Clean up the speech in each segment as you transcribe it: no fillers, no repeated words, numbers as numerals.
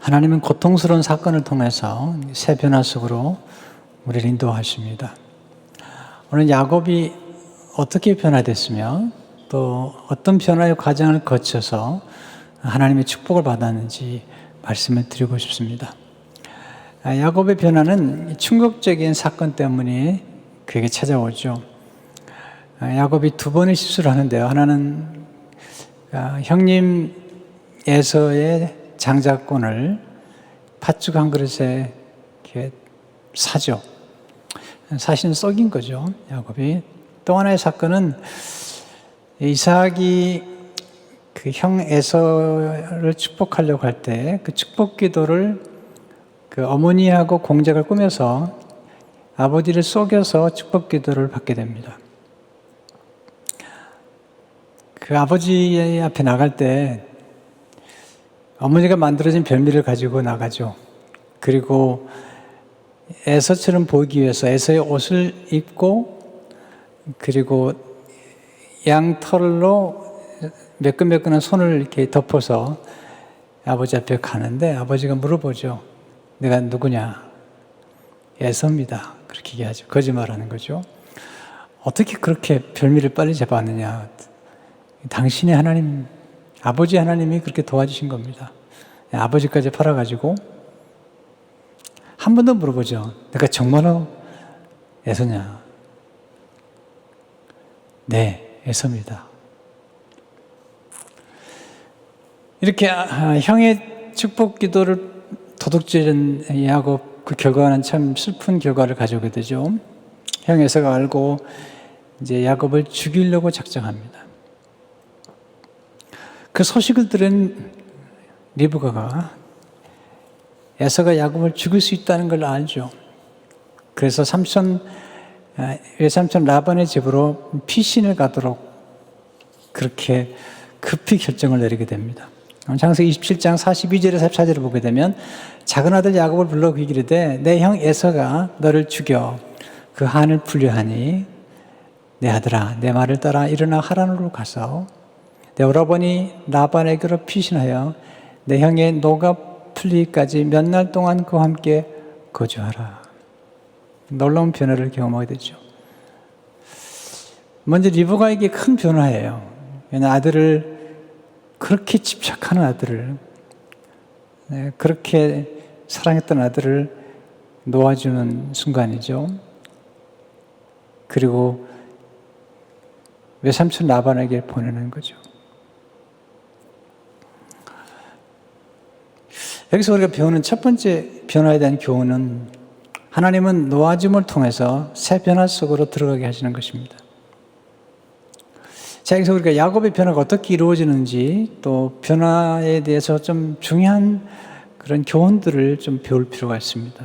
하나님은 고통스러운 사건을 통해서 새 변화 속으로 우리를 인도하십니다. 오늘 야곱이 어떻게 변화됐으며 또 어떤 변화의 과정을 거쳐서 하나님의 축복을 받았는지 말씀을 드리고 싶습니다. 야곱의 변화는 충격적인 사건 때문에 그에게 찾아오죠. 야곱이 두 번의 실수를 하는데요. 하나는 형님 에서의 장자권을 팥죽 한 그릇에 이렇게 사죠. 사실은 썩인 거죠, 야곱이. 또 하나의 사건은 이삭이 그 형 에서를 축복하려고 할 때 그 축복 기도를 그 어머니하고 공작을 꾸며서 아버지를 속여서 축복 기도를 받게 됩니다. 그 아버지 앞에 나갈 때 어머니가 만들어진 별미를 가지고 나가죠. 그리고 에서처럼 보이기 위해서 에서의 옷을 입고 그리고 양털로 매끈매끈한 손을 이렇게 덮어서 아버지 앞에 가는데 아버지가 물어보죠. 내가 누구냐? 에서입니다. 그렇게 얘기하죠. 거짓말하는 거죠. 어떻게 그렇게 별미를 빨리 잡았느냐? 당신의 하나님, 아버지 하나님이 그렇게 도와주신 겁니다. 아버지까지 팔아가지고 한 번 더 물어보죠. 내가 정말로 에서냐? 네, 에서입니다. 이렇게 형의 축복 기도를 도둑질한 야곱, 그 결과는 참 슬픈 결과를 가져오게 되죠. 형 에서가 알고 이제 야곱을 죽이려고 작정합니다. 그 소식을 들은 리브가가 에서가 야곱을 죽일 수 있다는 걸 알죠. 그래서 외삼촌 라반의 집으로 피신을 가도록 그렇게 급히 결정을 내리게 됩니다. 창세기 27장 42절에 44절을 보게 되면 작은 아들 야곱을 불러 이르되 내 형 에서가 너를 죽여 그 한을 풀려 하니 내 아들아 내 말을 따라 일어나 하란으로 가서 내 오라버니 라반에게로 피신하여 내 형의 노가 풀리기까지 몇 날 동안 그와 함께 거주하라. 놀라운 변화를 경험하게 되죠. 먼저 리브가에게 큰 변화예요. 왜냐하면 아들을 그렇게 집착하는 아들을 그렇게 사랑했던 아들을 놓아주는 순간이죠. 그리고 외삼촌 라반에게 보내는 거죠. 여기서 우리가 배우는 첫 번째 변화에 대한 교훈은 하나님은 놓아줌을 통해서 새 변화 속으로 들어가게 하시는 것입니다. 자, 여기서 우리가 야곱의 변화가 어떻게 이루어지는지 또 변화에 대해서 좀 중요한 그런 교훈들을 좀 배울 필요가 있습니다.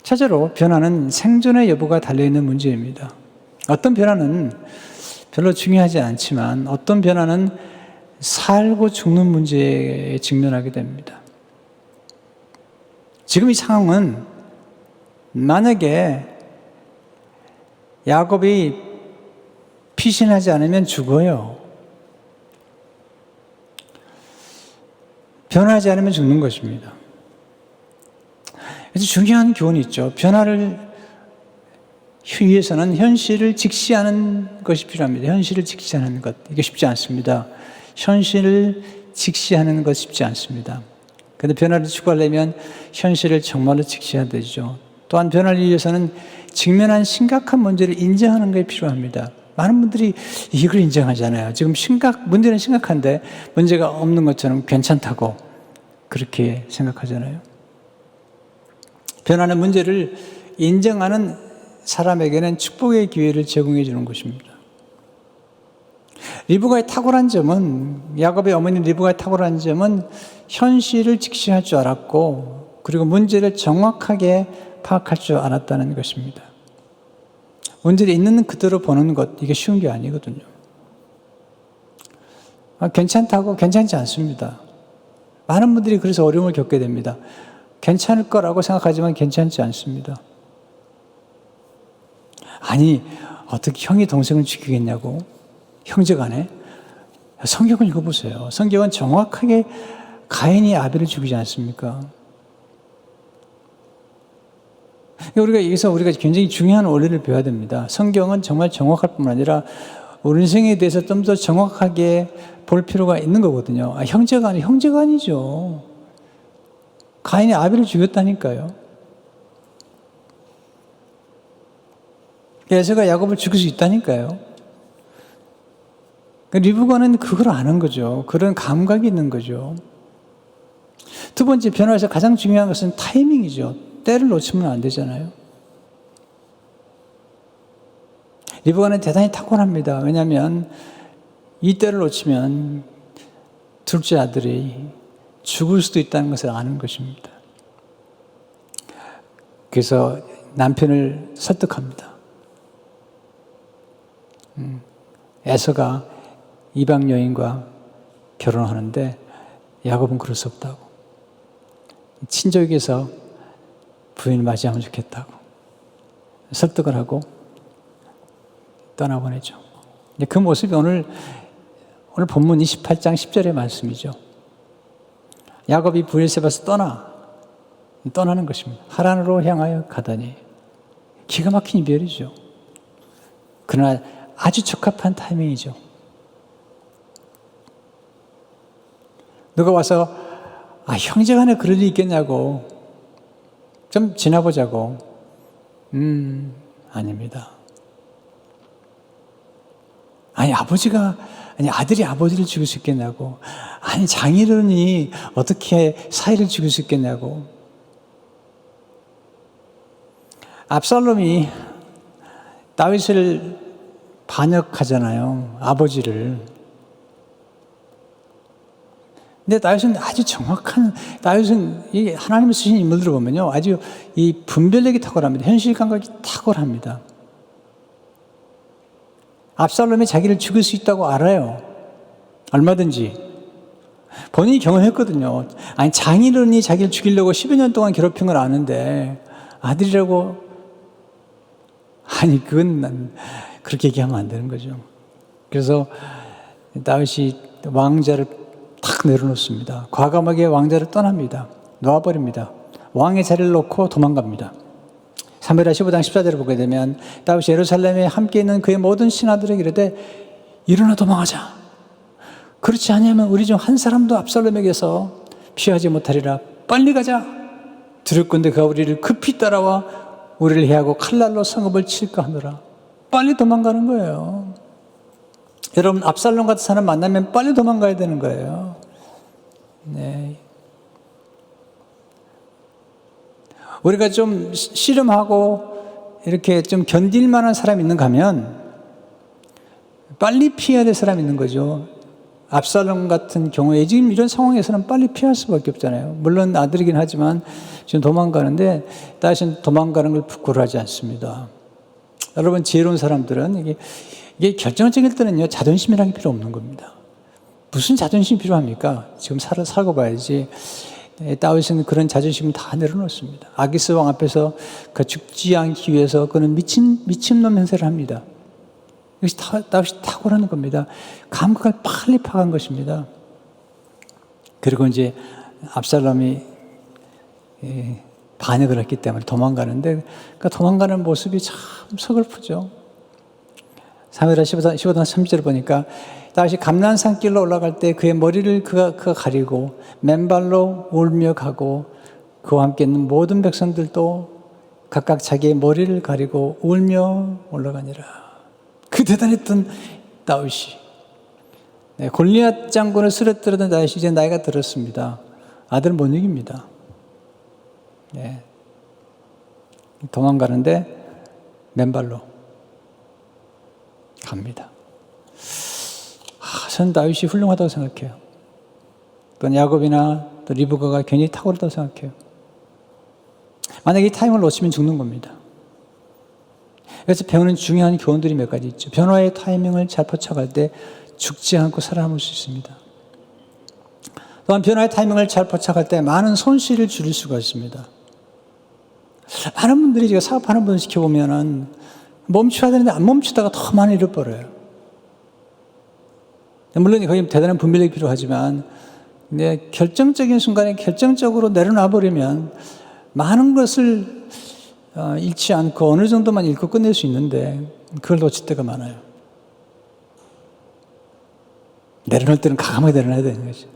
첫째로 변화는 생존의 여부가 달려있는 문제입니다. 어떤 변화는 별로 중요하지 않지만 어떤 변화는 살고 죽는 문제에 직면하게 됩니다. 지금 이 상황은 만약에 야곱이 피신하지 않으면 죽어요. 변화하지 않으면 죽는 것입니다. 그래서 중요한 교훈이 있죠. 변화를 위해서는 현실을 직시하는 것이 필요합니다. 현실을 직시하는 것. 이게 쉽지 않습니다. 현실을 직시하는 것 쉽지 않습니다. 그런데 변화를 추구하려면 현실을 정말로 직시해야 되죠. 또한 변화를 위해서는 직면한 심각한 문제를 인정하는 게 필요합니다. 많은 분들이 이걸 인정하잖아요. 지금 문제는 심각한데 문제가 없는 것처럼 괜찮다고 그렇게 생각하잖아요. 변화는 문제를 인정하는 사람에게는 축복의 기회를 제공해 주는 것입니다. 리브가의 탁월한 점은 야곱의 어머니 리브가의 탁월한 점은 현실을 직시할 줄 알았고 그리고 문제를 정확하게 파악할 줄 알았다는 것입니다. 문제를 있는 그대로 보는 것 이게 쉬운 게 아니거든요. 괜찮다고 괜찮지 않습니다. 많은 분들이 그래서 어려움을 겪게 됩니다. 괜찮을 거라고 생각하지만 괜찮지 않습니다. 아니 어떻게 형이 동생을 죽이겠냐고 형제간에 성경을 읽어보세요. 성경은 정확하게 가인이 아벨을 죽이지 않습니까? 우리가 굉장히 중요한 원리를 배워야 됩니다. 성경은 정말 정확할 뿐만 아니라 우리 인생에 대해서 좀 더 정확하게 볼 필요가 있는 거거든요. 형제가 아니죠. 가인이 아벨을 죽였다니까요. 에서가 야곱을 죽일 수 있다니까요. 리브가는 그걸 아는 거죠. 그런 감각이 있는 거죠. 두 번째, 변화에서 가장 중요한 것은 타이밍이죠. 때를 놓치면 안 되잖아요. 리브가는 대단히 탁월합니다. 왜냐하면 이 때를 놓치면 둘째 아들이 죽을 수도 있다는 것을 아는 것입니다. 그래서 남편을 설득합니다. 에서가 이방 여인과 결혼하는데 야곱은 그럴 수 없다고. 친족에서 부인을 맞이하면 좋겠다고 설득을 하고 떠나보내죠. 그 모습이 오늘 본문 28장 10절의 말씀이죠. 야곱이 브엘세바에서 떠나는 것입니다. 하란으로 향하여 가다니. 기가 막힌 이별이죠. 그러나 아주 적합한 타이밍이죠. 누가 와서 형제간에 그럴 일이 있겠냐고 좀 지나보자고. 아닙니다. 아들이 아버지를 죽일 수 있겠냐고. 장인어른이 어떻게 사이를 죽일 수 있겠냐고. 압살롬이 다윗을 반역하잖아요. 아버지를. 근데 다윗은 이 하나님이 쓰신 인물들을 보면요. 아주 이 분별력이 탁월합니다. 현실 감각이 탁월합니다. 압살롬이 자기를 죽일 수 있다고 알아요. 얼마든지. 본인이 경험했거든요. 장인어른이 자기를 죽이려고 10여 년 동안 괴롭힌 걸 아는데 아들이라고 그건 난 그렇게 얘기하면 안 되는 거죠. 그래서 다윗이 왕자를 탁 내려놓습니다. 과감하게 왕자를 떠납니다. 놓아버립니다. 왕의 자리를 놓고 도망갑니다. 사무엘하 15장 14절을 보게 되면 다윗이 예루살렘에 함께 있는 그의 모든 신하들에게 이르되 일어나 도망하자. 그렇지 아니하면 우리 중 한 사람도 압살롬에게서 피하지 못하리라. 빨리 가자. 두렵건대 그가 우리를 급히 따라와 우리를 해하고 칼날로 성읍을 칠까 하노라. 빨리 도망가는 거예요. 여러분, 압살롬 같은 사람 만나면 빨리 도망가야 되는 거예요. 네. 우리가 좀 씨름하고 이렇게 좀 견딜 만한 사람이 있는가 하면 빨리 피해야 될 사람이 있는 거죠. 압살롬 같은 경우에 지금 이런 상황에서는 빨리 피할 수밖에 없잖아요. 물론 아들이긴 하지만 지금 도망가는데 다윗은 도망가는 걸 부끄러워하지 않습니다. 여러분, 지혜로운 사람들은 이게 결정적일 때는요, 자존심이라는 게 필요 없는 겁니다. 무슨 자존심이 필요합니까? 지금 살고 봐야지. 다윗은 그런 자존심을 다 내려놓습니다. 아기스 왕 앞에서 그 죽지 않기 위해서 그는 미친놈 행세를 합니다. 이것이 다윗이 탁월한 겁니다. 감각을 빨리 파악한 것입니다. 그리고 이제 압살롬이 반역을 했기 때문에 도망가는데 그 도망가는 모습이 참 서글프죠. 사무엘하 15장 30절을 보니까 다윗이 감난산길로 올라갈 때 그의 머리를 그가 가리고 맨발로 울며 가고 그와 함께 있는 모든 백성들도 각각 자기의 머리를 가리고 울며 올라가니라. 그 대단했던 다윗이, 골리앗 장군을 쓰러뜨리던 다윗이 이제 나이가 들었습니다. 아들 못 이깁니다. 도망가는데 맨발로 갑니다. 저는 다윗이 훌륭하다고 생각해요. 또 야곱이나 또 리브가가 굉장히 탁월하다고 생각해요. 만약에 이 타임을 놓치면 죽는 겁니다. 그래서 배우는 중요한 교훈들이 몇 가지 있죠. 변화의 타이밍을 잘 포착할 때 죽지 않고 살아남을 수 있습니다. 또한 변화의 타이밍을 잘 포착할 때 많은 손실을 줄일 수가 있습니다. 많은 분들이 제가 사업하는 분을 지켜보면은 멈춰야 되는데 안 멈추다가 더 많이 잃어버려요. 물론 거기 대단한 분별력이 필요하지만 근데 결정적인 순간에 결정적으로 내려놔 버리면 많은 것을 잃지 않고 어느 정도만 잃고 끝낼 수 있는데 그걸 놓칠 때가 많아요. 내려놓을 때는 과감하게 내려놔야 되는 거죠.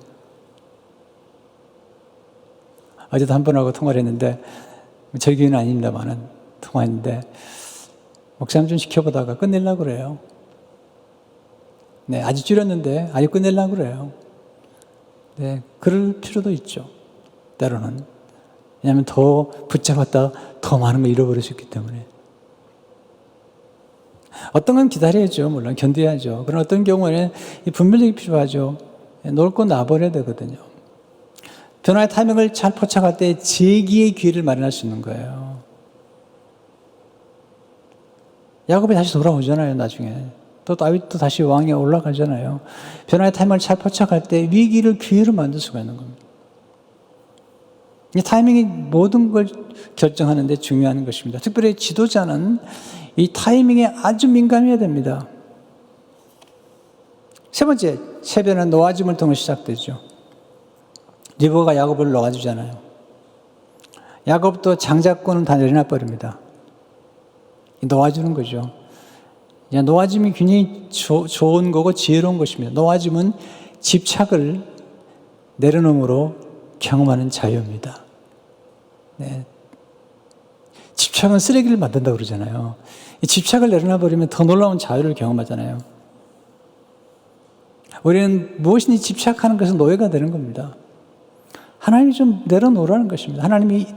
어제도 한 분하고 통화를 했는데 저희 교회는 아닙니다만은 통화했는데 목사님 좀 지켜보다가 끝내려고 그래요. 네, 아직 줄였는데 아직 끝내려고 그래요. 네, 그럴 필요도 있죠. 때로는. 왜냐하면 더 붙잡았다 더 많은 걸 잃어버릴 수 있기 때문에. 어떤 건 기다려야죠. 물론 견뎌야죠. 그러나 어떤 경우에는 분별력이 필요하죠. 놓을 건 놔버려야 되거든요. 변화의 타이밍을 잘 포착할 때 재기의 기회를 마련할 수 있는 거예요. 야곱이 다시 돌아오잖아요. 나중에. 또 다윗도 다시 왕에 올라가잖아요. 변화의 타이밍을 잘 포착할 때 위기를 기회로 만들 수가 있는 겁니다. 이 타이밍이 모든 걸 결정하는 데 중요한 것입니다. 특별히 지도자는 이 타이밍에 아주 민감해야 됩니다. 세 번째, 세변은 놓아줌을 통해 시작되죠. 리브가가 야곱을 놓아주잖아요. 야곱도 장자권은 다 내려놔 버립니다. 놓아주는 거죠. 놓아짐이 굉장히 좋은 거고 지혜로운 것입니다. 놓아짐은 집착을 내려놓음으로 경험하는 자유입니다. 네. 집착은 쓰레기를 만든다고 그러잖아요. 이 집착을 내려놔 버리면 더 놀라운 자유를 경험하잖아요. 우리는 무엇이니 집착하는 것은 노예가 되는 겁니다. 하나님이 좀 내려놓으라는 것입니다. 하나님이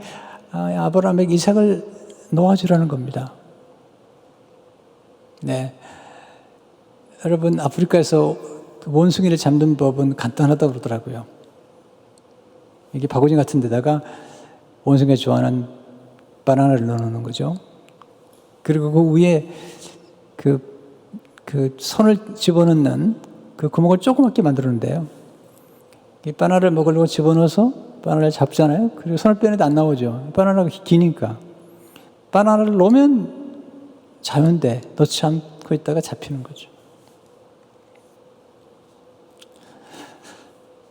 아브라함에게 이삭을 놓아주라는 겁니다. 네. 여러분, 아프리카에서 원숭이를 잡는 법은 간단하다고 그러더라고요. 이게 바구니 같은 데다가 원숭이가 좋아하는 바나나를 넣어놓는 거죠. 그리고 그 위에 그 손을 집어넣는 그 구멍을 조그맣게 만들었는데요. 이 바나나를 먹으려고 집어넣어서 바나나를 잡잖아요. 그리고 손을 빼는데 안 나오죠. 바나나가 기니까. 바나나를 놓으면 자유인데 넣지 않고 있다가 잡히는 거죠.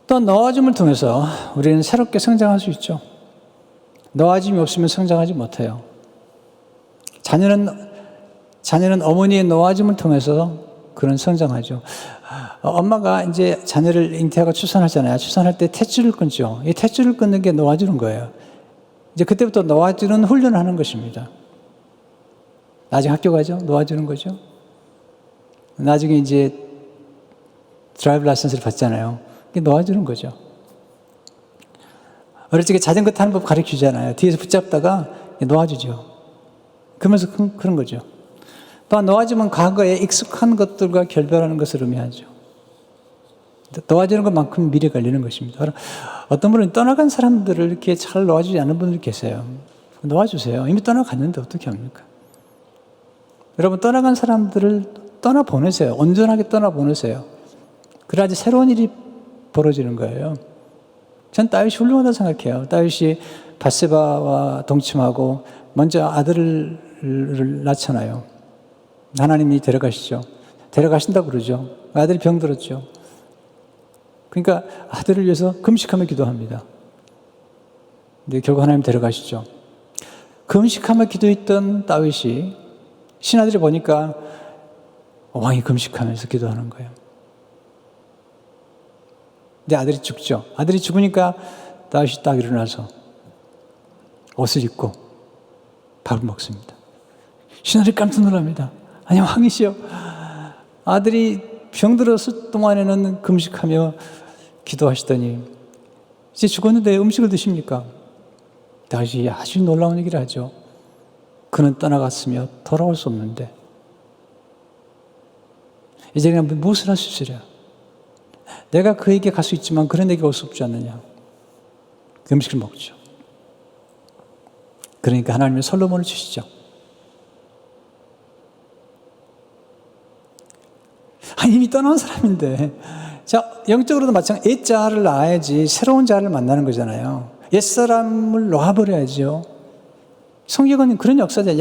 또 놓아짐을 통해서 우리는 새롭게 성장할 수 있죠. 놓아짐이 없으면 성장하지 못해요. 자녀는 어머니의 놓아짐을 통해서 그런 성장하죠. 엄마가 이제 자녀를 잉태하고 출산하잖아요. 출산할 때 탯줄을 끊죠. 이 탯줄을 끊는 게 놓아주는 거예요. 이제 그때부터 놓아주는 훈련을 하는 것입니다. 나중에 학교 가죠. 놓아주는 거죠. 나중에 이제 드라이브 라이선스를 받잖아요. 이게 놓아주는 거죠. 어릴 적에 자전거 타는 법 가르치잖아요. 뒤에서 붙잡다가 놓아주죠. 그러면서 그런 거죠. 또한 놓아주면 과거에 익숙한 것들과 결별하는 것을 의미하죠. 놓아주는 것만큼 미래 걸리는 것입니다. 어떤 분은 떠나간 사람들을 이렇게 잘 놓아주지 않는 분들이 계세요. 놓아주세요. 이미 떠나갔는데 어떻게 합니까? 여러분, 떠나간 사람들을 떠나보내세요. 온전하게 떠나보내세요. 그래야지 새로운 일이 벌어지는 거예요. 전 다윗이 훌륭하다고 생각해요. 다윗이 밧세바와 동침하고 먼저 아들을 낳잖아요. 하나님이 데려가시죠. 데려가신다고 그러죠. 아들이 병들었죠. 그러니까 아들을 위해서 금식하며 기도합니다. 근데 결국 하나님 데려가시죠. 금식하며 기도했던 다윗이 신하들이 보니까 왕이 금식하면서 기도하는 거예요. 근데 아들이 죽죠. 아들이 죽으니까 다윗이 딱 일어나서 옷을 입고 밥을 먹습니다. 신하들이 깜짝 놀랍니다. 아니, 왕이시여, 아들이 병들었을 동안에는 금식하며 기도하시더니 이제 죽었는데 음식을 드십니까? 다윗이 아주 놀라운 얘기를 하죠. 그는 떠나갔으며 돌아올 수 없는데 이제 내가 무엇을 할 수 있으랴? 내가 그에게 갈 수 있지만 그런 에게 올 수 없지 않느냐? 그 음식을 먹죠. 그러니까 하나님은 솔로몬을 주시죠. 이미 떠난 사람인데, 자, 영적으로도 마찬가지, 옛자를 낳아야지 새로운 자를 만나는 거잖아요. 옛사람을 놓아버려야죠. 성경은 그런 역사잖아요.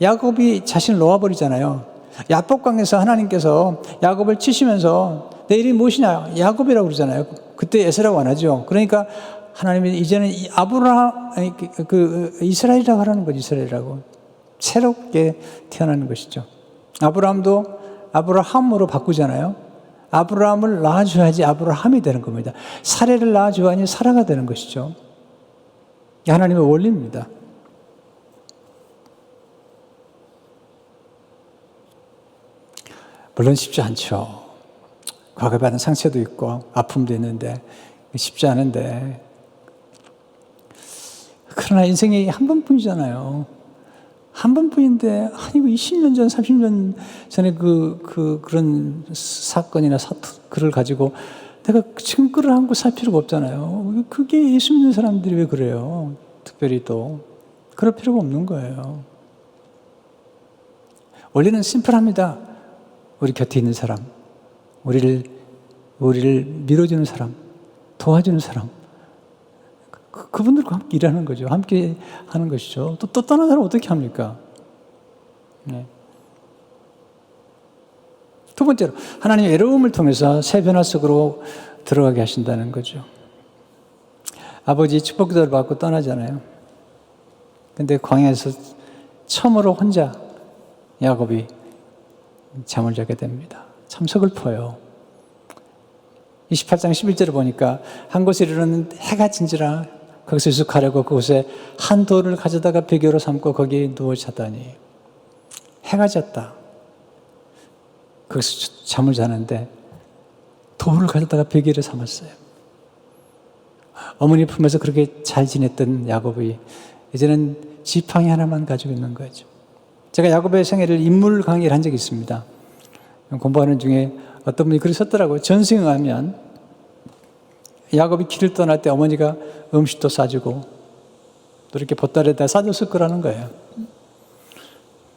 야곱이 자신을 놓아버리잖아요. 야복강에서 하나님께서 야곱을 치시면서 내 이름이 무엇이냐? 야곱이라고 그러잖아요. 그때 에서라고 안 하죠. 그러니까 하나님이 이제는 이 이스라엘이라고 하라는 거죠. 이스라엘이라고. 새롭게 태어나는 것이죠. 아브라함도 아브라함으로 바꾸잖아요. 아브라함을 낳아줘야지 아브라함이 되는 겁니다. 사례를 낳아줘야지 사라가 되는 것이죠. 하나님의 원리입니다. 물론 쉽지 않죠. 과거에 받은 상처도 있고 아픔도 있는데 쉽지 않은데, 그러나 인생이 한 번뿐이잖아요. 한 번뿐인데, 아니, 20년 전, 30년 전에 그런 사건이나 글을 가지고 내가 지금 끌을 안고 살 필요가 없잖아요. 그게 예수 믿는 사람들이 왜 그래요? 특별히 또. 그럴 필요가 없는 거예요. 원리는 심플합니다. 우리 곁에 있는 사람, 우리를 밀어주는 사람, 도와주는 사람, 그분들과 함께 일하는 거죠. 함께 하는 것이죠. 또 떠난 사람 어떻게 합니까? 네. 두 번째로, 하나님의 외로움을 통해서 새 변화 속으로 들어가게 하신다는 거죠. 아버지 축복 기도를 받고 떠나잖아요. 근데 광야에서 처음으로 혼자 야곱이 잠을 자게 됩니다. 참 서글퍼요. 28장 11절을 보니까 한 곳에 이르렀는데 해가 진지라 거기서 유숙하려고 그곳에 한 돌을 가져다가 베개로 삼고 거기에 누워 자다니 해가 졌다. 거기서 잠을 자는데 돌을 가져다가 베개를 삼았어요. 어머니 품에서 그렇게 잘 지냈던 야곱이 이제는 지팡이 하나만 가지고 있는 거죠. 제가 야곱의 생애를 인물 강의를 한 적이 있습니다. 공부하는 중에 어떤 분이 글을 썼더라고요. 전승에 가면 야곱이 길을 떠날 때 어머니가 음식도 싸주고 또 이렇게 보따리에다 싸줬을 거라는 거예요.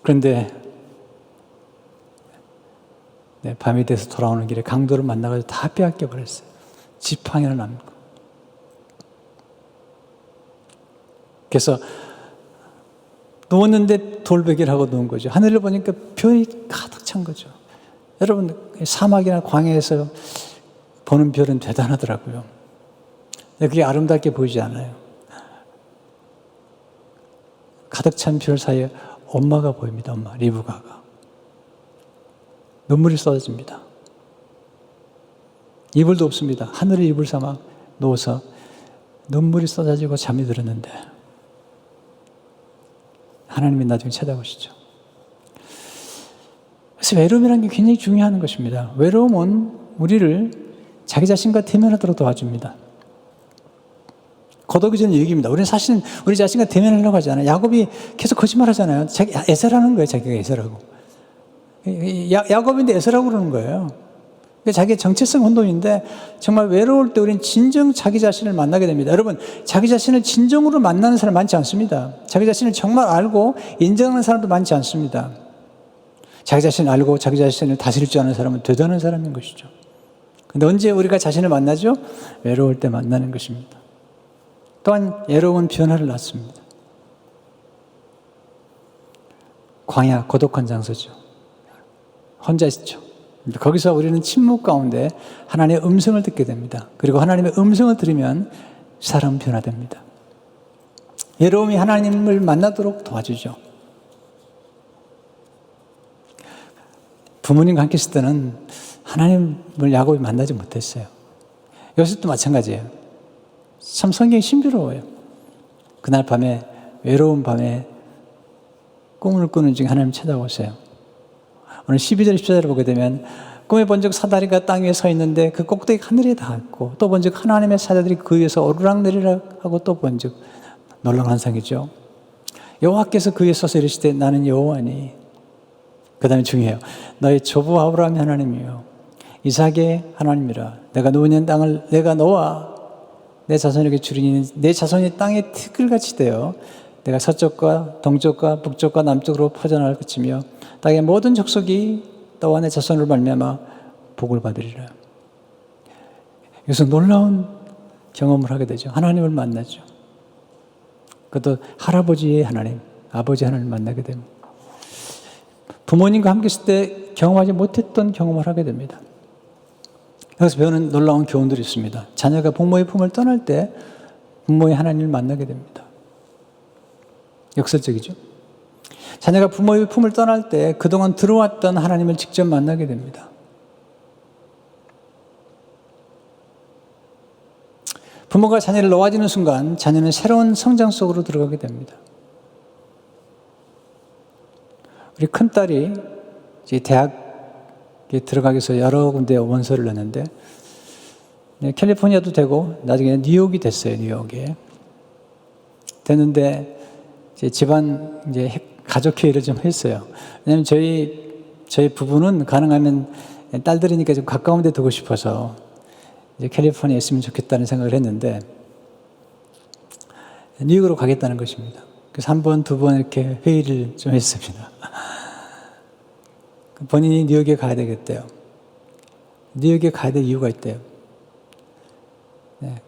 그런데 밤이 돼서 돌아오는 길에 강도를 만나가지고 다 빼앗겨 버렸어요. 지팡이 하나 남고. 그래서 누웠는데 돌베개를 하고 누운 거죠. 하늘을 보니까 별이 가득 찬 거죠. 여러분, 사막이나 광야에서 보는 별은 대단하더라고요. 근데 그게 아름답게 보이지 않아요. 가득 찬 별 사이에 엄마가 보입니다. 엄마, 리브가가. 눈물이 쏟아집니다. 이불도 없습니다. 하늘을 이불 삼아 누워서 눈물이 쏟아지고 잠이 들었는데 하나님이 나중에 찾아오시죠. 그래서 외로움이라는 게 굉장히 중요한 것입니다. 외로움은 우리를 자기 자신과 대면하도록 도와줍니다. 고독이 저는 얘기입니다. 우리는 사실은 우리 자신과 대면하려고 하잖아요. 야곱이 계속 거짓말 하잖아요. 에서라는 거예요. 자기가 에서라고. 야곱인데 에서라고 그러는 거예요. 자기의 정체성 혼돈인데 정말 외로울 때 우리는 진정 자기 자신을 만나게 됩니다. 여러분, 자기 자신을 진정으로 만나는 사람 많지 않습니다. 자기 자신을 정말 알고 인정하는 사람도 많지 않습니다. 자기 자신을 알고 자기 자신을 다스릴 줄 아는 사람은 대단한 사람인 것이죠. 그런데 언제 우리가 자신을 만나죠? 외로울 때 만나는 것입니다. 또한 외로움은 변화를 낳습니다. 광야, 고독한 장소죠. 혼자 있죠. 거기서 우리는 침묵 가운데 하나님의 음성을 듣게 됩니다. 그리고 하나님의 음성을 들으면 사람은 변화됩니다. 외로움이 하나님을 만나도록 도와주죠. 부모님과 함께 있을 때는 하나님을 야곱이 만나지 못했어요. 요셉도 마찬가지예요. 참 성경이 신비로워요. 그날 밤에, 외로운 밤에 꿈을 꾸는 중에 하나님 찾아오세요. 오늘 12절, 14절을 보게 되면 꿈에 본즉 사다리가 땅 위에 서 있는데 그 꼭대기 하늘에 닿았고 또 본즉 하나님의 사자들이 그 위에서 오르락내리락 하고 또 본즉 놀라운 환상이죠. 여호와께서 그 위에 서서 이르시되 나는 여호와니. 그 다음에 중요해요. 너의 조부 아브라함의 하나님이요 이삭의 하나님이라. 내가 누운 땅을 내가 너와 내 자손에게 주리니 내 자손이 땅의 티끌같이 되어 내가 서쪽과 동쪽과 북쪽과 남쪽으로 퍼져나갈 것이며 땅의 모든 족속이 너와 내 자손을 말미암아 복을 받으리라. 여기서 놀라운 경험을 하게 되죠. 하나님을 만나죠. 그것도 할아버지의 하나님, 아버지 하나님을 만나게 됩니다. 부모님과 함께 있을 때 경험하지 못했던 경험을 하게 됩니다. 여기서 배우는 놀라운 교훈들이 있습니다. 자녀가 부모의 품을 떠날 때 부모의 하나님을 만나게 됩니다. 역설적이죠. 자녀가 부모의 품을 떠날 때 그동안 들어왔던 하나님을 직접 만나게 됩니다. 부모가 자녀를 놓아주는 순간 자녀는 새로운 성장 속으로 들어가게 됩니다. 우리 큰딸이 이제 대학에 들어가기 위해서 여러 군데 원서를 냈는데 캘리포니아도 되고 나중에 뉴욕이 됐어요. 뉴욕에 됐는데 이제 집안 이제 가족 회의를 좀 했어요. 왜냐하면 저희 부부는 가능하면 딸들이니까 좀 가까운 데 두고 싶어서 이제 캘리포니아에 있으면 좋겠다는 생각을 했는데 뉴욕으로 가겠다는 것입니다. 그래서 한 번, 두 번 이렇게 회의를 좀 했습니다. 본인이 뉴욕에 가야 되겠대요. 뉴욕에 가야 될 이유가 있대요.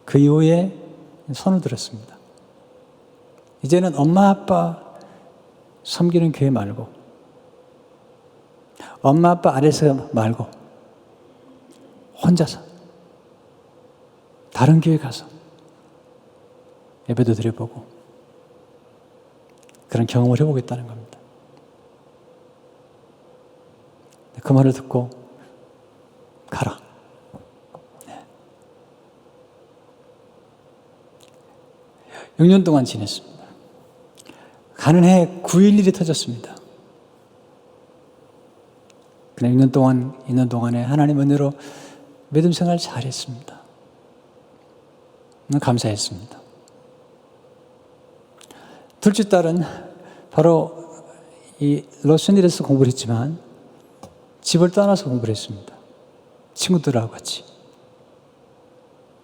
그 이후에 손을 들었습니다. 이제는 엄마, 아빠 섬기는 교회 말고 엄마, 아빠 아래서 말고 혼자서 다른 교회 가서 예배도 드려보고 그런 경험을 해보겠다는 겁니다. 그 말을 듣고 가라. 6년 동안 지냈습니다. 가는 해 9.11이 터졌습니다. 그냥 6년 동안 있는 동안에 하나님 은혜로 믿음 생활 잘했습니다. 감사했습니다. 둘째 딸은 바로 이 로스앤젤레스에서 공부를 했지만 집을 떠나서 공부를 했습니다. 친구들하고 같이.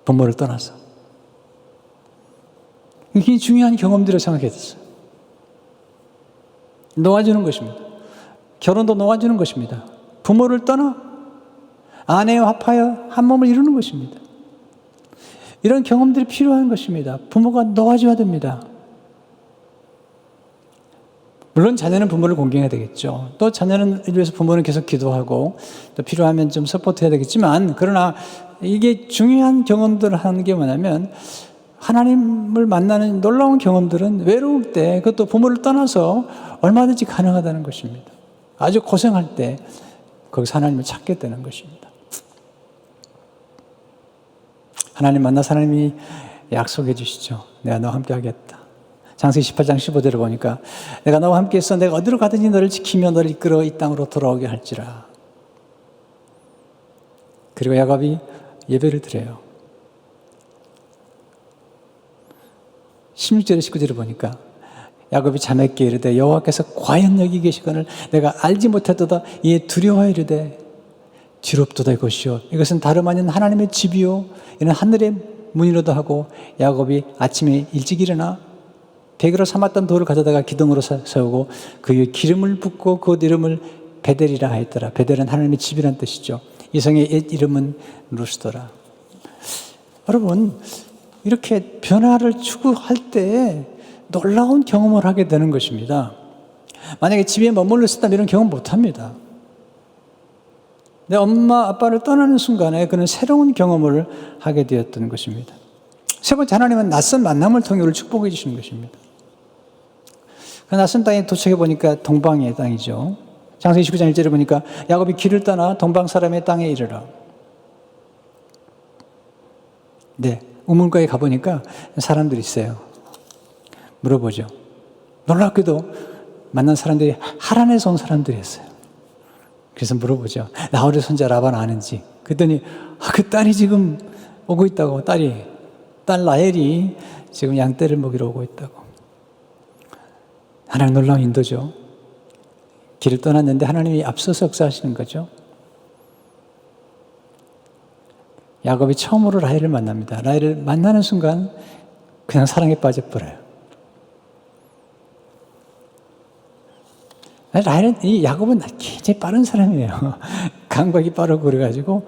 부모를 떠나서. 이게 중요한 경험들을 생각해 됐어요. 놓아주는 것입니다. 결혼도 놓아주는 것입니다. 부모를 떠나 아내와 합하여 한 몸을 이루는 것입니다. 이런 경험들이 필요한 것입니다. 부모가 놓아줘야 됩니다. 물론 자녀는 부모를 공경해야 되겠죠. 또 자녀는 위해서 부모는 계속 기도하고 또 필요하면 좀 서포트해야 되겠지만 그러나 이게 중요한 경험들을 하는 게 뭐냐면 하나님을 만나는 놀라운 경험들은 외로울 때 그것도 부모를 떠나서 얼마든지 가능하다는 것입니다. 아주 고생할 때 거기서 하나님을 찾게 되는 것입니다. 하나님 만나서 하나님이 약속해 주시죠. 내가 너와 함께 하겠다. 창세기 18장 15절을 보니까 내가 너와 함께 있어 내가 어디로 가든지 너를 지키며 너를 이끌어 이 땅으로 돌아오게 할지라. 그리고 야곱이 예배를 드려요. 16절에 19절을 보니까 야곱이 자매께 이르되 여호와께서 과연 여기 계시거늘 내가 알지 못하도다 이에 두려워하여 이르되 두렵도다 이것이요 이것은 다름 아닌 하나님의 집이요 이는 하늘의 문이로도 하고 야곱이 아침에 일찍 일어나 베개로 삼았던 돌을 가져다가 기둥으로 세우고 그 위에 기름을 붓고 그 이름을 베델이라 하였더라. 베델은 하나님의 집이라는 뜻이죠. 이 성의 옛 이름은 루스더라. 여러분 이렇게 변화를 추구할 때 놀라운 경험을 하게 되는 것입니다. 만약에 집에 머물러 있었다면 이런 경험 못합니다. 내 엄마 아빠를 떠나는 순간에 그는 새로운 경험을 하게 되었던 것입니다. 세 번째 하나님은 낯선 만남을 통해 우리를 축복해 주시는 것입니다. 그 낯선 땅에 도착해 보니까 동방의 땅이죠. 창세기 29장 1절에 보니까 야곱이 길을 떠나 동방 사람의 땅에 이르러. 네, 우물가에 가보니까 사람들이 있어요. 물어보죠. 놀랍게도 만난 사람들이 하란에서 온 사람들이었어요. 그래서 물어보죠. 나홀의 손자 라반을 아는지. 그랬더니 그 딸이 지금 오고 있다고. 딸 라헬이 지금 양떼를 먹이러 오고 있다고. 하나님 놀라운 인도죠. 길을 떠났는데 하나님이 앞서서 역사하시는 거죠. 야곱이 처음으로 라헬을 만납니다. 라헬을 만나는 순간 그냥 사랑에 빠져버려요. 이 야곱은 굉장히 빠른 사람이에요. 감각이 빠르고 그래가지고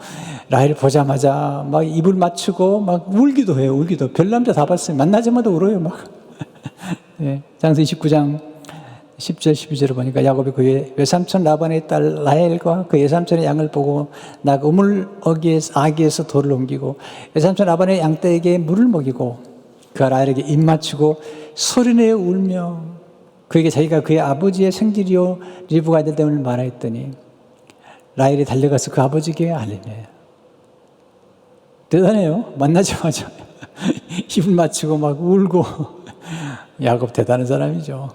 라헬을 보자마자 막 입을 맞추고 막 울기도 해요. 울기도. 별 남자 다 봤어요. 만나자마자 울어요. 막. 네, 창세기 29장 10절 12절을 보니까 야곱이 그의 외삼촌 라반의 딸 라헬과 그 외삼촌의 양을 보고 나가 우물 아기에서 돌을 옮기고 외삼촌 라반의 양떼에게 물을 먹이고 그가 라헬에게 입 맞추고 소리내어 울며 그에게 자기가 그의 아버지의 생질이요 리브가 아들 때문에 말하였더니 라헬이 달려가서 그 아버지에게 알리며 대단해요. 만나자마자 입을 맞추고 막 울고 야곱 대단한 사람이죠.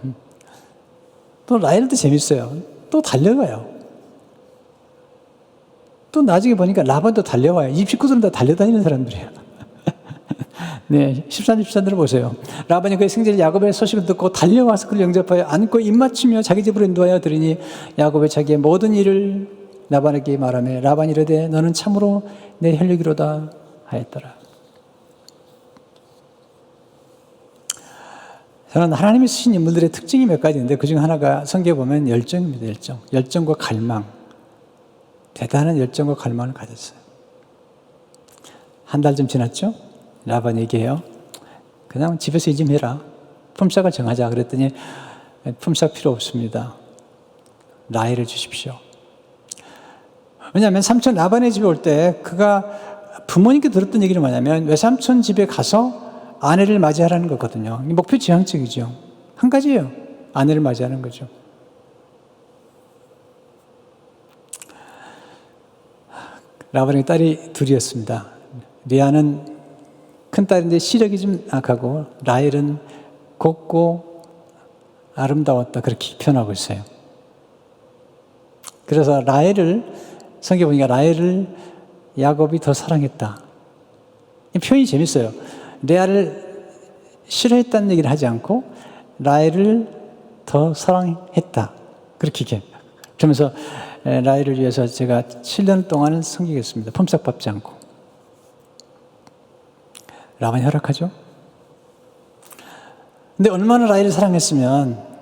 또 라헬도 재밌어요. 또 달려가요. 또 나중에 보니까 라반도 달려와요. 이 식구들은 다 달려다니는 사람들이에요. 네, 13절 13절을 보세요. 라반이 그의 생질 야곱의 소식을 듣고 달려와서 그를 영접하여 안고 입 맞추며 자기 집으로 인도하여 들으니 야곱의 자기의 모든 일을 라반에게 말하며 라반이 이르되 너는 참으로 내 혈육이로다 하였더라. 저는 하나님이 쓰신 인물들의 특징이 몇 가지 있는데 그중 하나가 성경에 보면 열정입니다. 열정과 갈망. 대단한 열정과 갈망을 가졌어요. 한 달 좀 지났죠? 라반 얘기해요. 그냥 집에서 일 좀 해라. 품삯을 정하자. 그랬더니 품삯 필요 없습니다. 라헬을 주십시오. 왜냐하면 삼촌 라반의 집에 올 때 그가 부모님께 들었던 얘기는 뭐냐면 외삼촌 집에 가서 아내를 맞이하라는 거거든요. 목표 지향적이죠. 한 가지예요. 아내를 맞이하는 거죠. 라반에게 딸이 둘이었습니다. 리아는 큰 딸인데 시력이 좀 약하고 라헬은 곱고 아름다웠다. 그렇게 표현하고 있어요. 그래서 라헬을 성경에 보니까 라헬을 야곱이 더 사랑했다. 이 표현이 재밌어요. 레아를 싫어했다는 얘기를 하지 않고 라헬을 더 사랑했다. 그렇게 얘기해요. 그러면서 라헬을 위해서 제가 7년 동안은 섬기겠습니다. 품삯 받지 않고. 라반이 허락하죠. 근데 얼마나 라헬을 사랑했으면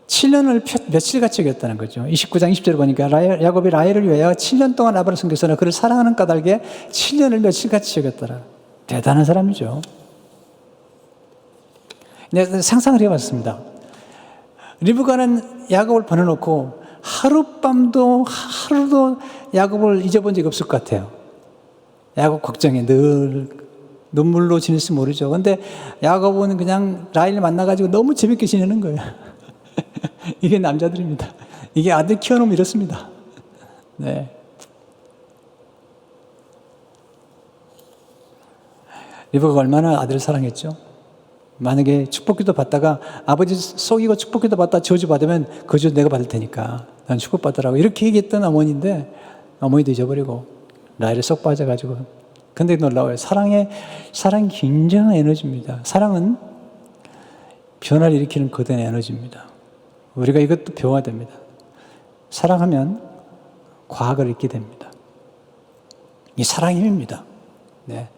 7년을 며칠같이 여겼다는 거죠. 29장 20절을 보니까 야곱이 라헬을 위하여 7년 동안 라반을 섬겼으나 그를 사랑하는 까닭에 7년을 며칠같이 여겼더라. 대단한 사람이죠. 내가 상상을 해봤습니다. 리브가는 야곱을 보내놓고 하루도 야곱을 잊어본 적이 없을 것 같아요. 야곱 걱정해. 늘 눈물로 지낼지 모르죠. 근데 야곱은 그냥 라헬을 만나가지고 너무 재밌게 지내는 거예요. 이게 남자들입니다. 이게 아들 키워놓으면 이렇습니다. 네. 리브가가 얼마나 아들을 사랑했죠? 만약에 축복기도 받다가 아버지 속이고 축복기도 받다 저주 받으면 그 저주 내가 받을 테니까 난 축복받으라고 이렇게 얘기했던 어머니인데 어머니도 잊어버리고 라헬에 쏙 빠져가지고 근데 놀라워요. 사랑이 굉장한 에너지입니다. 사랑은 변화를 일으키는 거대한 에너지입니다. 우리가 이것도 배워야 됩니다. 사랑하면 과학을 잊게 됩니다. 이 사랑의 힘입니다. 네.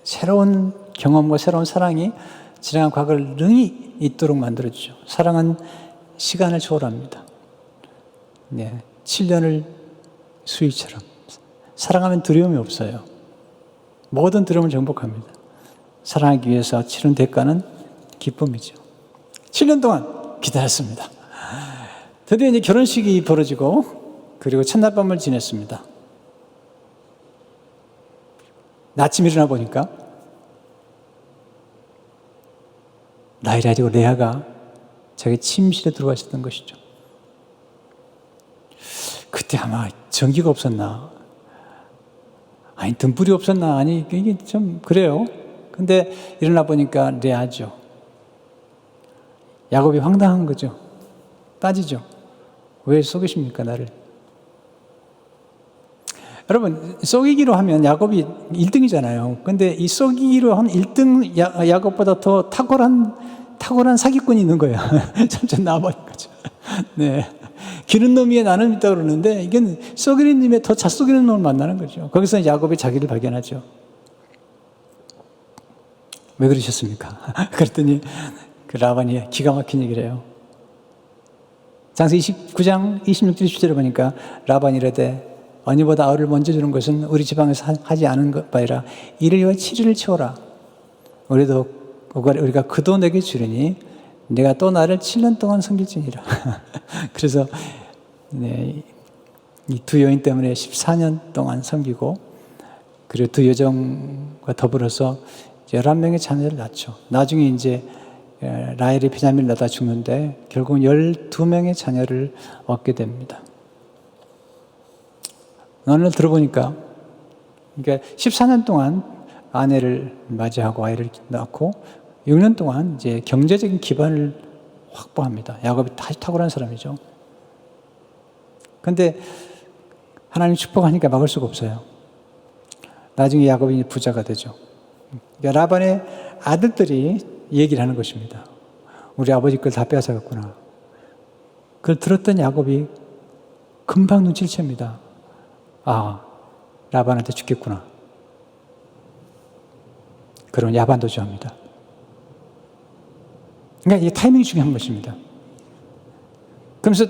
새로운 경험과 새로운 사랑이 지나간 과거를 능히 잊도록 만들어주죠. 사랑은 시간을 초월합니다. 네. 7년을 수위처럼. 사랑하면 두려움이 없어요. 모든 두려움을 정복합니다. 사랑하기 위해서 치른 대가는 기쁨이죠. 7년 동안 기다렸습니다. 드디어 이제 결혼식이 벌어지고 그리고 첫날 밤을 지냈습니다. 아침 일어나 보니까 라헬이 아니고 레아가 자기 침실에 들어가 있었던 것이죠. 그때 아마 전기가 없었나? 아니 등불이 없었나? 아니 이게 좀 그래요. 근데 일어나 보니까 레아죠. 야곱이 황당한 거죠. 따지죠. 왜 속이십니까 나를? 여러분 속이기로 하면 야곱이 1등이잖아요. 근데 이 속이기로 한 1등 야곱보다 더 탁월한 사기꾼이 있는 거예요. 점점 나와버린 거죠. 네. 기른 놈 위에 나는 있다고 그러는데 이건 속이는 놈에 더 잘 속이는 놈을 만나는 거죠. 거기서 야곱이 자기를 발견하죠. 왜 그러셨습니까? 그랬더니 그 라반이 기가 막힌 얘기를 해요. 창세기 29장 26절 17절에 보니까 라반이 이르되 언니보다 아우를 먼저 주는 것은 우리 지방에서 하지 않은 바이라 이를 위하여 7일을 채워라. 우리가 그도 내게 주리니 내가 또 나를 7년 동안 섬길지니라. 그래서 네, 이 두 여인 때문에 14년 동안 섬기고, 그리고 두 여종과 더불어서 11명의 자녀를 낳죠. 나중에 이제 라헬이 베냐민을 낳다 죽는데 결국은 12명의 자녀를 얻게 됩니다. 오늘 들어보니까, 그러니까 14년 동안 아내를 맞이하고 아이를 낳고 6년 동안 이제 경제적인 기반을 확보합니다. 야곱이 다시 탁월한 사람이죠. 그런데 하나님 축복하니까 막을 수가 없어요. 나중에 야곱이 부자가 되죠. 그러니까 라반의 아들들이 얘기를 하는 것입니다. 우리 아버지 걸 다 빼앗아갔구나. 그걸 들었던 야곱이 금방 눈치를 챕니다. 아, 라반한테 죽겠구나. 그런 야반도주합니다. 그러니까 이 타이밍이 중요한 것입니다. 그러면서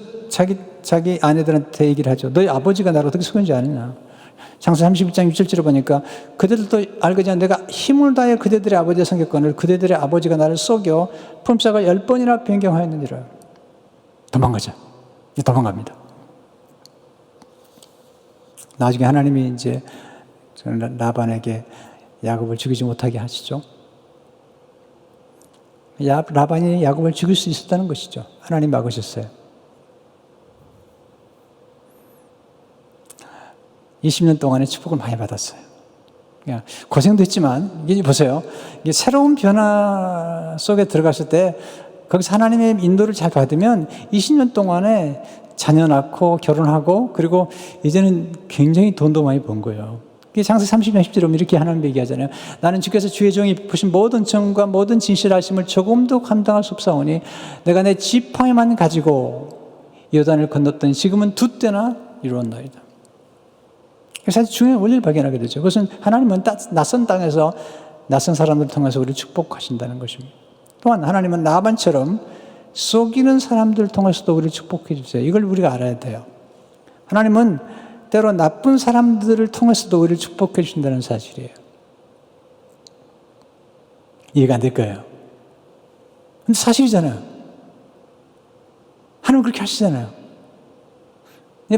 자기 아내들한테 얘기를 하죠. 너희 아버지가 나를 어떻게 속였는지 아느냐. 창세기 31장 6절을 보니까 그대들도 알거니와 내가 힘을 다해 그대들의 아버지의 성격권을 그대들의 아버지가 나를 속여 품삯을 10번이나 변경하였느니라. 도망가자. 도망갑니다. 나중에 하나님이 이제 라반에게 야곱을 죽이지 못하게 하시죠. 라반이 야곱을 죽일 수 있었다는 것이죠. 하나님 막으셨어요. 20년 동안의 축복을 많이 받았어요. 그냥 고생도 했지만, 이게 보세요. 이게 새로운 변화 속에 들어갔을 때, 거기서 하나님의 인도를 잘 받으면 20년 동안에 자녀 낳고 결혼하고, 그리고 이제는 굉장히 돈도 많이 번 거예요. 창세기 30장 10절에 보면 이렇게 하나님 얘기하잖아요. 나는 주께서 주의 종이 베푸신 모든 정과 모든 진실하심을 조금도 감당할 수 없사오니 내가 내 지팡이만 가지고 요단을 건넜더니 지금은 2때나 이루었나이다. 사실 중요한 원리를 발견하게 되죠. 그것은 하나님은 낯선 땅에서 낯선 사람들을 통해서 우리를 축복하신다는 것입니다. 또한 하나님은 라반처럼 속이는 사람들을 통해서도 우리를 축복해 주세요. 이걸 우리가 알아야 돼요. 하나님은 때로 나쁜 사람들을 통해서도 우리를 축복해 주신다는 사실이에요. 이해가 안 될 거예요. 근데 사실이잖아요. 하나님 그렇게 하시잖아요.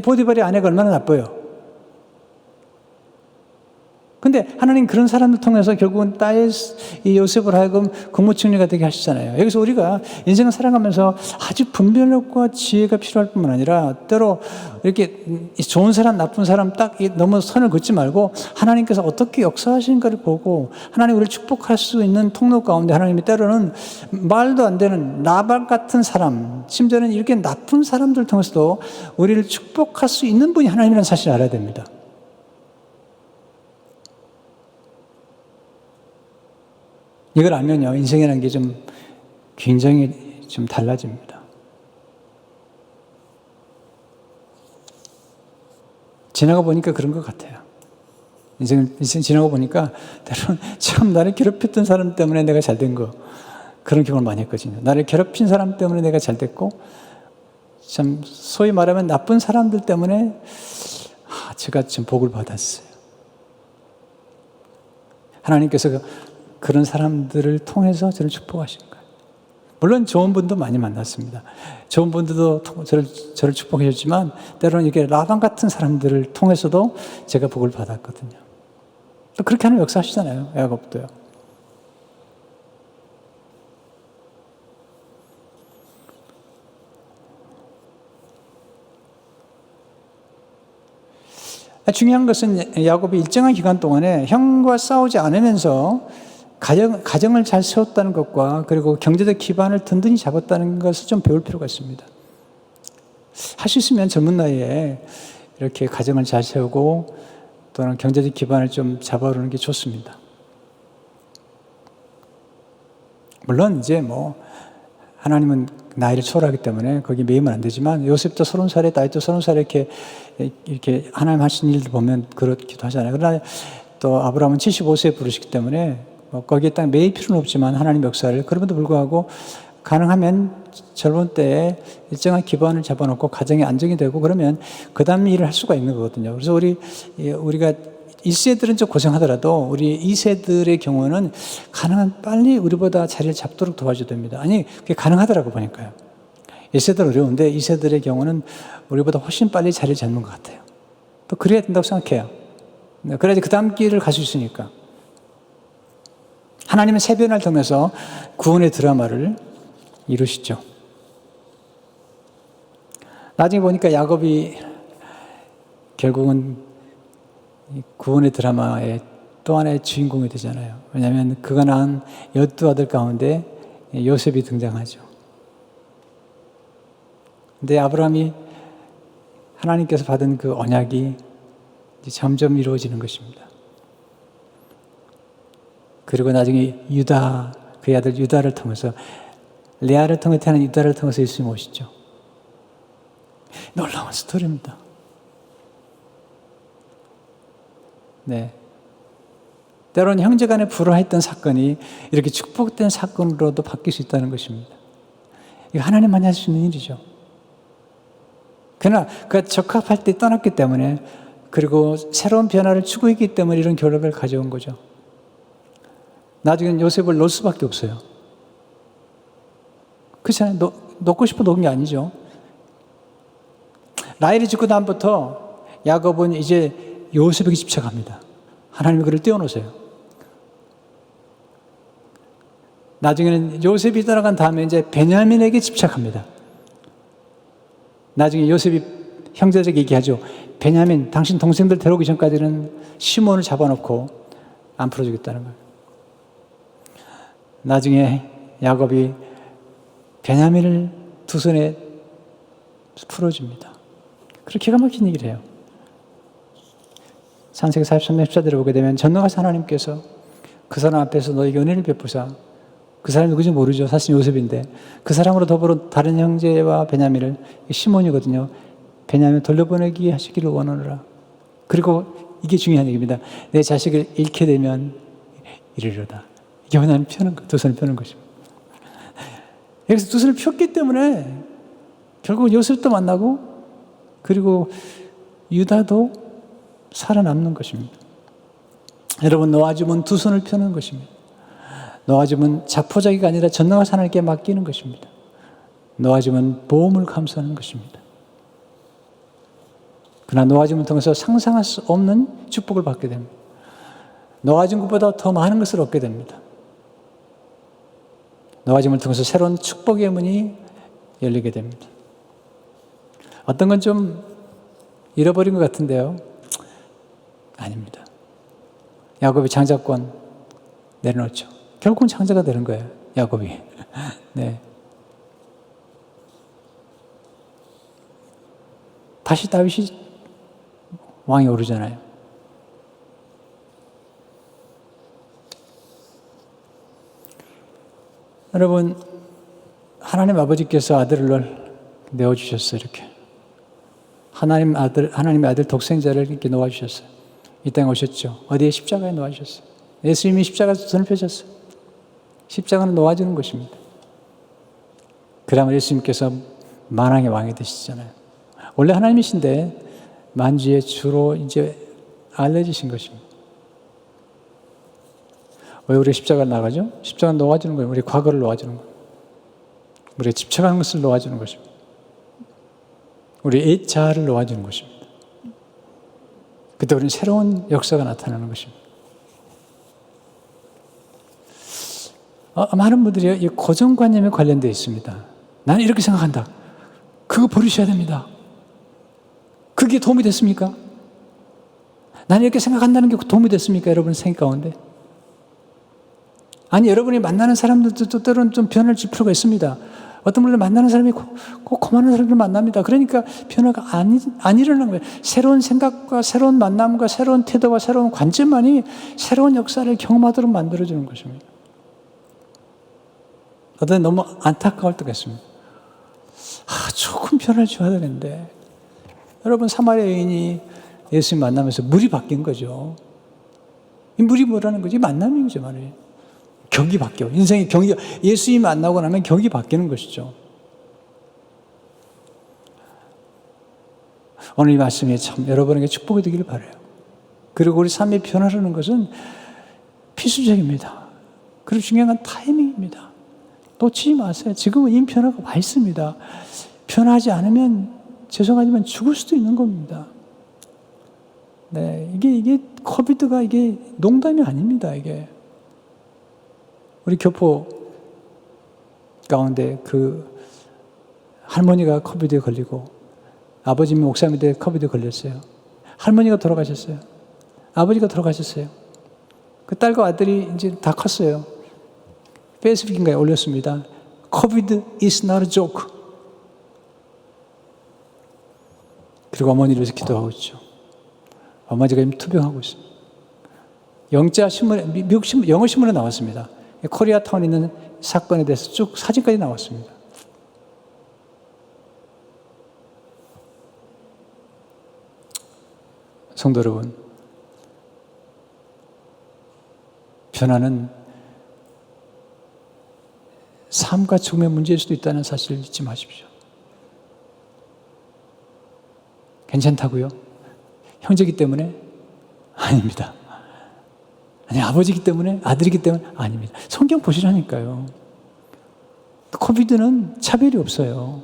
보디발의 아내가 얼마나 나빠요. 근데 하나님 그런 사람들 통해서 결국은 딸 이 요셉을 하여금 국무총리가 되게 하시잖아요. 여기서 우리가 인생을 살아가면서 아주 분별력과 지혜가 필요할 뿐만 아니라 때로 이렇게 좋은 사람, 나쁜 사람 딱 너무 선을 긋지 말고 하나님께서 어떻게 역사하시는가를 보고 하나님 우리를 축복할 수 있는 통로 가운데 하나님이 때로는 말도 안 되는 라반 같은 사람, 심지어는 이렇게 나쁜 사람들 통해서도 우리를 축복할 수 있는 분이 하나님이라는 사실을 알아야 됩니다. 이걸 알면요, 인생이라는 게 굉장히 달라집니다. 지나가 보니까 그런 것 같아요. 인생 지나가 보니까 때로는 참 나를 괴롭혔던 사람 때문에 내가 잘 된 거, 그런 경험을 많이 했거든요. 나를 괴롭힌 사람 때문에 내가 잘 됐고, 참 소위 말하면 나쁜 사람들 때문에 제가 좀 복을 받았어요. 하나님께서 그런 사람들을 통해서 저를 축복하신 거예요. 물론 좋은 분도 많이 만났습니다. 좋은 분들도 저를 축복해 줬지만 때로는 이렇게 라반 같은 사람들을 통해서도 제가 복을 받았거든요. 또 그렇게 하는 역사하시잖아요. 야곱도요. 중요한 것은 야곱이 일정한 기간 동안에 형과 싸우지 않으면서 가정을 잘 세웠다는 것과 그리고 경제적 기반을 든든히 잡았다는 것을 좀 배울 필요가 있습니다. 할 수 있으면 젊은 나이에 이렇게 가정을 잘 세우고 또는 경제적 기반을 좀 잡아오는 게 좋습니다. 물론 이제 하나님은 나이를 초월하기 때문에 거기에 매이면 안 되지만 요셉도 30살에 다윗도 30살에 이렇게 하나님 하신 일들 보면 그렇기도 하잖아요. 그러나 또 아브라함은 75세에 부르시기 때문에 거기에 딱 매일 필요는 없지만 하나님 역사를 그럼에도 불구하고 가능하면 젊은 때에 일정한 기반을 잡아놓고 가정이 안정이 되고 그러면 그 다음 일을 할 수가 있는 거거든요. 그래서 우리가 1세들은 좀 고생하더라도 우리 2세들의 경우는 가능한 빨리 우리보다 자리를 잡도록 도와줘야 됩니다. 아니, 그게 가능하더라고 보니까요. 1세들 어려운데 2세들의 경우는 우리보다 훨씬 빨리 자리를 잡는 것 같아요. 또 그래야 된다고 생각해요. 그래야지 그 다음 길을 갈 수 있으니까. 하나님은 세변을 통해서 구원의 드라마를 이루시죠. 나중에 보니까 야곱이 결국은 구원의 드라마의 또 하나의 주인공이 되잖아요. 왜냐하면 그가 낳은 12아들 가운데 요셉이 등장하죠. 근데 아브라함이 하나님께서 받은 그 언약이 이제 점점 이루어지는 것입니다. 그리고 나중에 유다, 그의 아들 유다를 통해서, 레아를 통해 태어난 유다를 통해서 예수님 오시죠. 놀라운 스토리입니다. 네. 때로는 형제간에 불화했던 사건이 이렇게 축복된 사건으로도 바뀔 수 있다는 것입니다. 이거 하나님만이 할 수 있는 일이죠. 그러나 그가 적합할 때 떠났기 때문에, 그리고 새로운 변화를 추구했기 때문에 이런 결과를 가져온 거죠. 나중에는 요셉을 놓을 수밖에 없어요. 그렇잖아요. 놓고 싶어 놓은 게 아니죠. 라헬이 죽고 다음부터 야곱은 이제 요셉에게 집착합니다. 하나님이 그를 떼어놓으세요. 나중에는 요셉이 떠나간 다음에 이제 베냐민에게 집착합니다. 나중에 요셉이 형제들에게 얘기하죠. 베냐민, 당신 동생들 데려오기 전까지는 시몬을 잡아놓고 안 풀어주겠다는 거예요. 나중에 야곱이 베냐민을 두 손에 풀어줍니다. 그렇게 기가 막힌 얘기를 해요. 창세기 43년 14절을 보게 되면 전능하신 하나님께서 그 사람 앞에서 너에게 은혜를 베푸사, 그 사람이 누구인지 모르죠. 사실 요셉인데 그 사람으로 더불어 다른 형제와 베냐민을, 시몬이거든요. 베냐민 돌려보내기 하시기를 원하노라. 그리고 이게 중요한 얘기입니다. 내 자식을 잃게 되면 이르리로다. 이게 하나님 펴는 거, 두 손을 펴는 것입니다. 여기서 두 손을 폈기 때문에 결국 요셉도 만나고, 그리고 유다도 살아남는 것입니다. 여러분, 놓아주면 두 손을 펴는 것입니다. 놓아주면 자포자기가 아니라 전능하신 하나님께 맡기는 것입니다. 놓아주면 보험을 감수하는 것입니다. 그러나 놓아줌을 통해서 상상할 수 없는 축복을 받게 됩니다. 놓아준 것보다 더 많은 것을 얻게 됩니다. 놓아짐을 통해서 새로운 축복의 문이 열리게 됩니다. 어떤 건 좀 잃어버린 것 같은데요. 아닙니다. 야곱이 장자권 내려놓죠. 결국은 장자가 되는 거예요. 야곱이. 네. 다시 다윗이 왕이 오르잖아요. 여러분, 하나님 아버지께서 아들을 내어주셨어요. 이렇게 하나님의 아들 독생자를 이렇게 놓아주셨어요. 이 땅에 오셨죠. 어디에? 십자가에 놓아주셨어요. 예수님이 십자가에서 손을 펴셨어요. 십자가는 놓아주는 것입니다. 그러면 예수님께서 만왕의 왕이 되시잖아요. 원래 하나님이신데 만주의 주로 이제 알려지신 것입니다. 왜 우리 십자가를 나가죠? 십자가는 놓아주는 거예요. 우리 과거를 놓아주는 거예요. 우리가 집착하는 것을 놓아주는 것입니다. 우리 옛 자아를 놓아주는 것입니다. 그때 우리는 새로운 역사가 나타나는 것입니다. 많은 분들이 이 고정관념에 관련되어 있습니다. 나는 이렇게 생각한다. 그거 버리셔야 됩니다. 그게 도움이 됐습니까? 나는 이렇게 생각한다는 게 도움이 됐습니까? 여러분 생각 가운데. 아니, 여러분이 만나는 사람들도 때로는 좀 변화를 줄 필요가 있습니다. 어떤 분들 만나는 사람이 꼭 고만한 사람들 만납니다. 그러니까 변화가 안 일어나는 거예요. 새로운 생각과 새로운 만남과 새로운 태도와 새로운 관점만이 새로운 역사를 경험하도록 만들어주는 것입니다. 어떤 너무 안타까울 때가 있습니다. 조금 변화를 줘야 되는데. 여러분, 사마리아 여인이 예수님 만나면서 물이 바뀐 거죠. 이 물이 뭐라는 거지? 만남이죠, 말이에요. 격이 바뀌어요. 인생의 격이, 예수님 만나고 나면 격이 바뀌는 것이죠. 오늘 이 말씀이 참 여러분에게 축복이 되기를 바라요. 그리고 우리 삶이 변화라는 것은 필수적입니다. 그리고 중요한 건 타이밍입니다. 놓치지 마세요. 지금은 이미 변화가 와 있습니다. 변화하지 않으면 죄송하지만 죽을 수도 있는 겁니다. 네, 이게 코비드가 이게 농담이 아닙니다. 이게 우리 교포 가운데 그 할머니가 코비드에 걸리고 아버지는 목사님인데 코비드에 걸렸어요. 할머니가 돌아가셨어요. 아버지가 돌아가셨어요. 그 딸과 아들이 이제 다 컸어요. 페이스북인가에 올렸습니다. COVID is not a joke. 그리고 어머니를 위해서 기도하고 있죠. 어머니가 지금 투병하고 있습니다. 영자 신문에, 미국 신문, 영어 신문에 나왔습니다. 코리아타운에 있는 사건에 대해서 쭉 사진까지 나왔습니다. 성도 여러분, 변화는 삶과 죽음의 문제일 수도 있다는 사실을 잊지 마십시오. 괜찮다고요? 형제이기 때문에? 아닙니다. 아니, 아버지이기 때문에? 아들이기 때문에? 아닙니다. 성경 보시라니까요. 코비드는 차별이 없어요.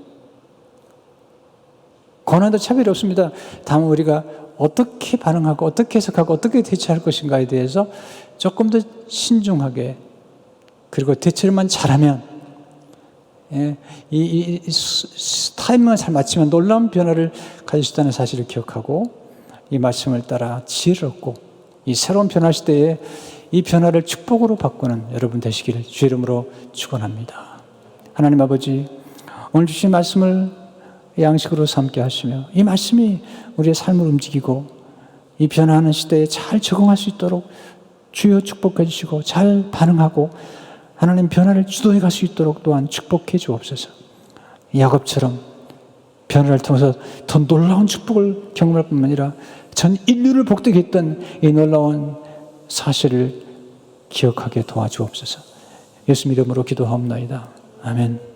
고난도 차별이 없습니다. 다만 우리가 어떻게 반응하고 어떻게 해석하고 어떻게 대처할 것인가에 대해서 조금 더 신중하게 그리고 대처만 잘하면 이 타이밍을 잘 맞추면 놀라운 변화를 가질 수 있다는 사실을 기억하고 이 말씀을 따라 지혜를 얻고 이 새로운 변화 시대에 이 변화를 축복으로 바꾸는 여러분 되시기를 주의 이름으로 축원합니다. 하나님 아버지, 오늘 주신 말씀을 양식으로 삼게 하시며 이 말씀이 우리의 삶을 움직이고 이 변화하는 시대에 잘 적응할 수 있도록 주여 축복해 주시고 잘 반응하고 하나님 변화를 주도해 갈 수 있도록 또한 축복해 주옵소서. 야곱처럼 변화를 통해서 더 놀라운 축복을 경험할 뿐만 아니라 전 인류를 복되게 했던 이 놀라운 사실을 기억하게 도와주옵소서. 예수님 이름으로 기도하옵나이다. 아멘.